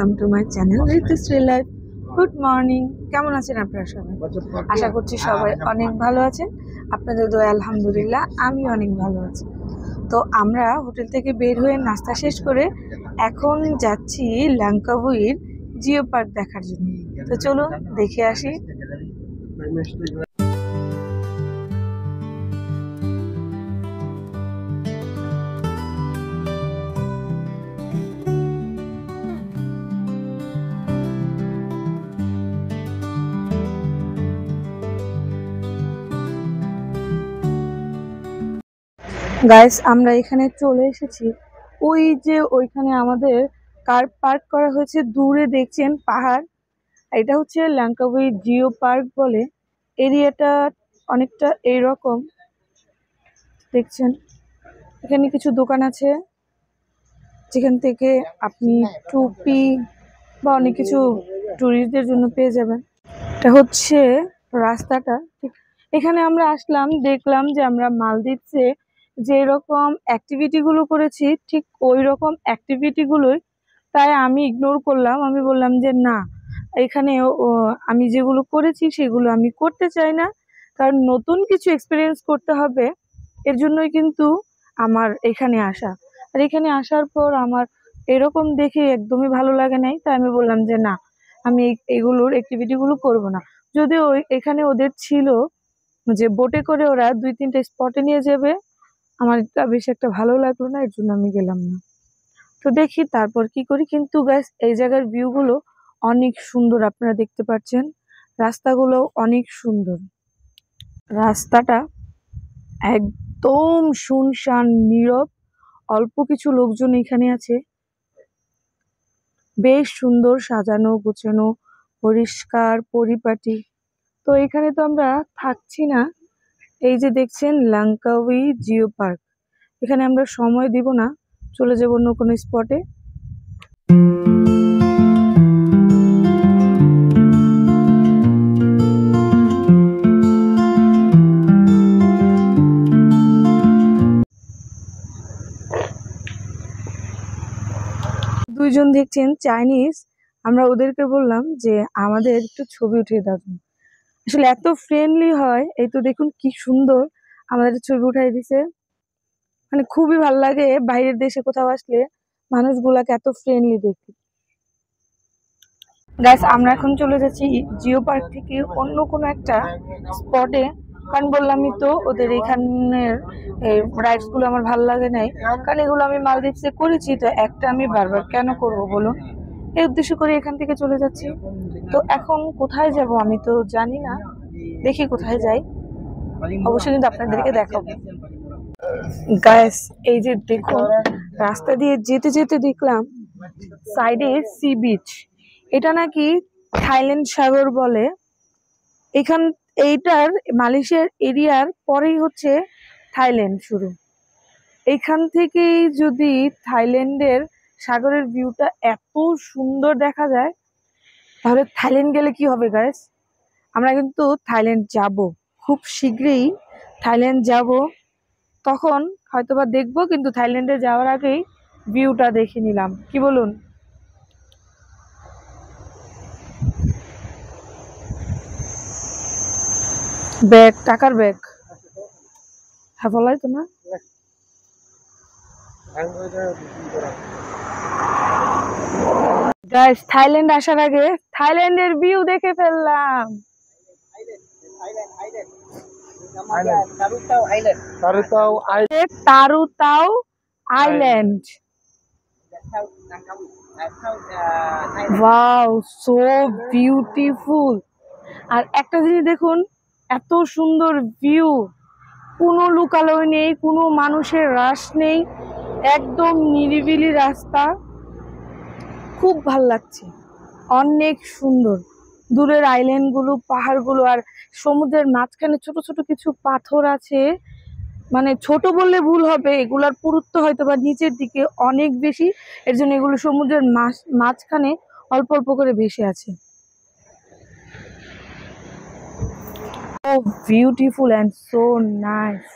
Welcome to my channel Ritushree life. Good morning, কেমন আছেন আপনারা সবাই? আশা করছি সবাই অনেক ভালো আছেন। আপনাদের দোয়া আলহামদুলিল্লাহ আমি অনেক ভালো আছি। তো আমরা হোটেল থেকে বের হয়ে নাস্তা শেষ করে এখন যাচ্ছি ল্যাংকাউইর জিও পার্ক দেখার জন্য। তো চলুন দেখে আসি। গাইস, আমরা এখানে চলে এসেছি। ওই যে ওইখানে আমাদের কার পার্ক করা হয়েছে, দূরে দেখছেন পাহাড়। এটা হচ্ছে ল্যাংকাউই জিও পার্ক বলে। এরিয়াটা অনেকটা এইরকম দেখছেন। এখানে কিছু দোকান আছে যেখান থেকে আপনি টুপি বা অনেক কিছু টুরিস্টদের জন্য পেয়ে যাবেন। এটা হচ্ছে রাস্তাটা। ঠিক এখানে আমরা আসলাম, দেখলাম যে আমরা মালদ্বীপে যে রকম অ্যাক্টিভিটিগুলো করেছি ঠিক ওই রকম অ্যাক্টিভিটিগুলোই, তাই আমি ইগনোর করলাম। আমি বললাম যে না, এখানে আমি যেগুলো করেছি সেগুলো আমি করতে চাই না, কারণ নতুন কিছু এক্সপিরিয়েন্স করতে হবে। এর জন্যই কিন্তু আমার এখানে আসা। আর এখানে আসার পর আমার এরকম দেখে একদমই ভালো লাগে নাই, তাই আমি বললাম যে না, আমি এগুলোর অ্যাক্টিভিটিগুলো করব না। যদিও এখানে ওদের ছিল যে বোটে করে ওরা 2-3টা স্পটে নিয়ে যাবে, আমার এটা বেশ একটা ভালো লাগলো না, এর জন্য আমি গেলাম না। তো দেখি তারপর কি করি। কিন্তু গাইস, এই জায়গার ভিউগুলো অনেক সুন্দর, আপনারা দেখতে পাচ্ছেন। রাস্তাগুলো অনেক সুন্দর। রাস্তাটা একদম শুনশান, নীরব, অল্প কিছু লোকজন এখানে আছে। বেশ সুন্দর সাজানো গোছানো, পরিষ্কার পরিপাটি। তো এখানে তো আমরা থাকছি না। এই যে দেখছেন ল্যাংকাউই জিও পার্ক, এখানে আমরা সময় দিব না, চলে যাব অন্য কোনো স্পটে। দুইজন দেখছেন চাইনিজ। আমরা ওদেরকে বললাম যে আমাদের একটু ছবি উঠিয়ে দাও। আসলে এত ফ্রেন্ডলি হয়, এই তো দেখুন কি সুন্দর আমাদের ছবি উঠাই দিছে। মানে খুবই ভালো লাগে বাইরের দেশে কোথাও আসলে মানুষগুলাকে এত ফ্রেন্ডলি দেখি। গাইস, আমরা এখন চলে যাচ্ছি জিও পার্ক থেকে অন্য কোনো একটা স্পটে, কারণ বললামই তো ওদের এখানের রাইডস গুলো আমার ভালো লাগে নাই, কারণ এগুলো আমি মালদ্বীপসে করেছি, তো একটা আমি বারবার কেন করব বলুন। এই উদ্দেশ্য করে এখান থেকে চলে যাচ্ছি। তো এখন কোথায় যাব আমি তো জানি না, দেখি কোথায় যাই, অবশ্যই কিন্তু আপনাদেরকে দেখাবো। গাইস, এই যে দেখুন, রাস্তা দিয়ে যেতে যেতে দেখলাম সাইডে সি বিচ। এটা নাকি থাইল্যান্ড সাগর বলে। এখান এইটার মালয়েশিয়ার এরিয়ার পরেই হচ্ছে থাইল্যান্ড শুরু। এইখান থেকেই যদি থাইল্যান্ডের সাগরের ভিউটা এত সুন্দর দেখা যায়, তাহলে থাইল্যান্ড গেলে কি হবে গাইস। আমরা কিন্তু থাইল্যান্ড যাব, খুব শীঘ্রই থাইল্যান্ড যাব। তখন হয়তোবা দেখবো, কিন্তু থাইল্যান্ডে যাওয়ার আগেই ভিউটা দেখে নিলাম, কি বলুন? ব্যাগ, টাকার ব্যাগ। হ্যাঁ, বলাই তো না। গাইস, থাইল্যান্ড আসার আগে থাইল্যান্ডের ভিউ দেখে ফেললাম। Tarutao island. Wow, so beautiful. আর একটা জিনিস দেখুন, এত সুন্দর ভিউ, কোনো লোকালয় নেই, কোনো মানুষের রাশ নেই, একদম নিরিবিলি রাস্তা, খুব ভাল লাগছে, অনেক সুন্দর। দূরের আইল্যান্ডগুলো, পাহাড়গুলো, আর সমুদ্রের মাঝখানে ছোট ছোট কিছু পাথর আছে। মানে ছোট বললে ভুল হবে, এগুলার পুরুত্ব হয়তো বা নিচের দিকে অনেক বেশি, এর জন্য এগুলো সমুদ্রের মাঝখানে অল্প অল্প করে ভেসে আছে। So beautiful and so nice.